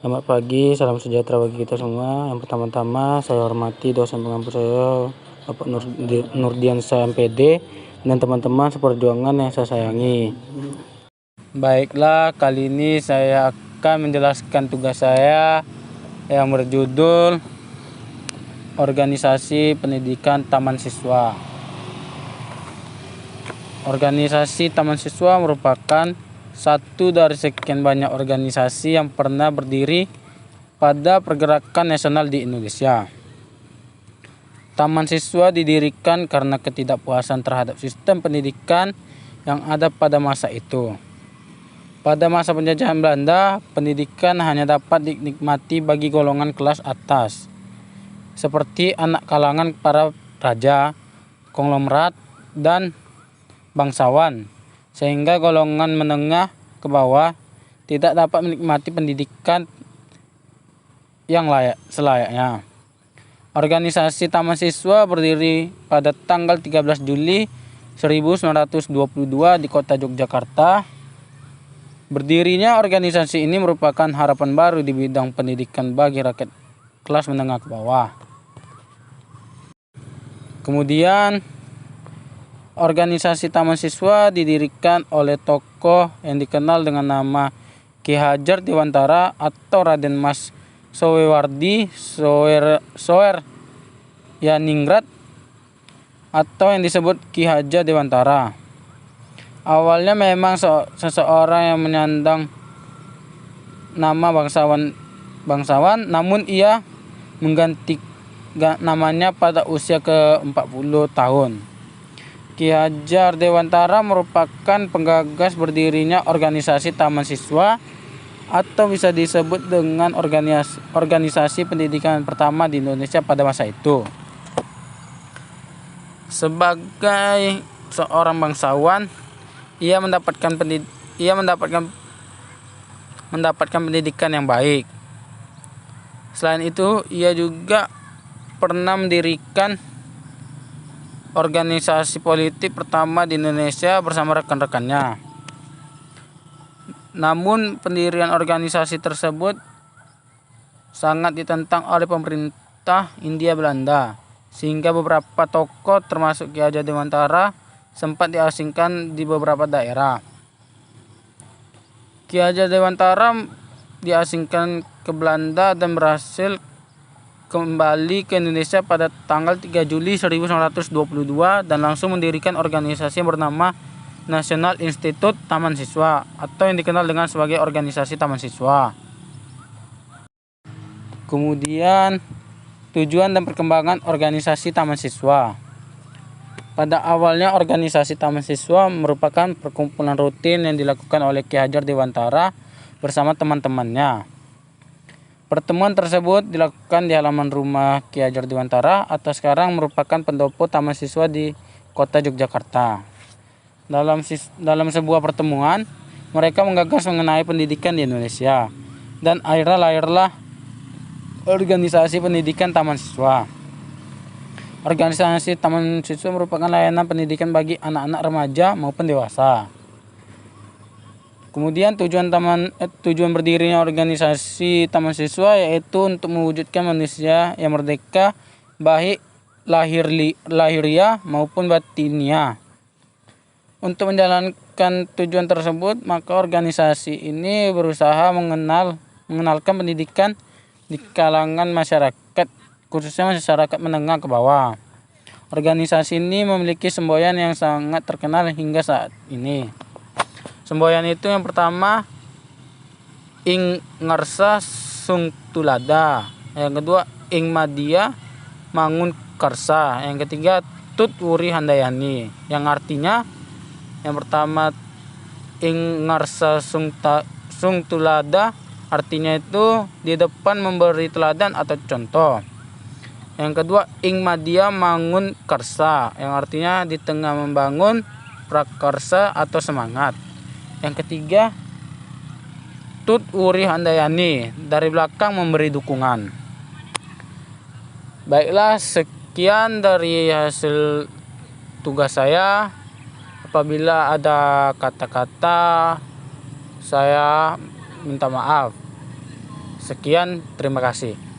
Selamat pagi, salam sejahtera bagi kita semua. Yang pertama-tama saya hormati dosen pengampu saya Bapak Nurdiansyah MPD dan teman-teman seperjuangan yang saya sayangi. Baiklah, kali ini saya akan menjelaskan tugas saya yang berjudul Organisasi Pendidikan Taman Siswa. Organisasi Taman Siswa merupakan satu dari sekian banyak organisasi yang pernah berdiri pada pergerakan nasional di Indonesia. Taman siswa didirikan karena ketidakpuasan terhadap sistem pendidikan yang ada pada masa itu. Pada masa penjajahan Belanda, pendidikan hanya dapat dinikmati bagi golongan kelas atas, seperti anak kalangan para raja, konglomerat, dan bangsawan, sehingga golongan menengah ke bawah tidak dapat menikmati pendidikan yang selayaknya. Organisasi Taman Siswa berdiri pada tanggal 13 Juli 1922 di kota Yogyakarta. Berdirinya organisasi ini merupakan harapan baru di bidang pendidikan bagi rakyat kelas menengah ke bawah. Kemudian organisasi Taman Siswa didirikan oleh tokoh yang dikenal dengan nama Ki Hajar Dewantara atau Raden Mas Soewardi Soeharyaningrat atau yang disebut Ki Hajar Dewantara. Awalnya memang seseorang yang menyandang nama bangsawan, namun ia mengganti namanya pada usia ke-40 tahun. Ki Hajar Dewantara merupakan penggagas berdirinya organisasi Taman Siswa atau bisa disebut dengan organisasi pendidikan pertama di Indonesia pada masa itu. Sebagai seorang bangsawan, ia mendapatkan pendidikan yang baik. Selain itu, ia juga pernah mendirikan organisasi politik pertama di Indonesia bersama rekan-rekannya. Namun pendirian organisasi tersebut sangat ditentang oleh pemerintah Hindia Belanda, sehingga beberapa tokoh termasuk Ki Hajar Dewantara sempat diasingkan di beberapa daerah. Ki Hajar Dewantara diasingkan ke Belanda dan berhasil kembali ke Indonesia pada tanggal 3 Juli 1922 dan langsung mendirikan organisasi yang bernama National Institute Taman Siswa atau yang dikenal dengan sebagai organisasi Taman Siswa. Kemudian tujuan dan perkembangan organisasi Taman Siswa. Pada awalnya organisasi Taman Siswa merupakan perkumpulan rutin yang dilakukan oleh Ki Hajar Dewantara bersama teman-temannya. Pertemuan tersebut dilakukan di halaman rumah Ki Hajar Dewantara atau sekarang merupakan pendopo Taman Siswa di kota Yogyakarta. Dalam sebuah pertemuan, mereka menggagas mengenai pendidikan di Indonesia dan akhirnya lahirlah organisasi pendidikan Taman Siswa. Organisasi Taman Siswa merupakan layanan pendidikan bagi anak-anak remaja maupun dewasa. Kemudian tujuan berdirinya organisasi Taman Siswa yaitu untuk mewujudkan manusia yang merdeka baik lahiriah maupun batiniah. Untuk menjalankan tujuan tersebut, maka organisasi ini berusaha mengenalkan pendidikan di kalangan masyarakat, khususnya masyarakat menengah ke bawah. Organisasi ini memiliki semboyan yang sangat terkenal hingga saat ini. Semboyan itu yang pertama Ing Ngarsa Sung Tulada, yang kedua Ing Madia Mangun Karsa, yang ketiga Tut Wuri Handayani, yang artinya yang pertama Ing Ngarsa Sung Tulada artinya itu di depan memberi teladan atau contoh. Yang kedua Ing Madia Mangun Karsa, yang artinya di tengah membangun prakarsa atau semangat. Yang ketiga Tut Wuri Handayani, dari belakang memberi dukungan. Baiklah, sekian dari hasil tugas saya. Apabila ada kata-kata, saya minta maaf. Sekian, terima kasih.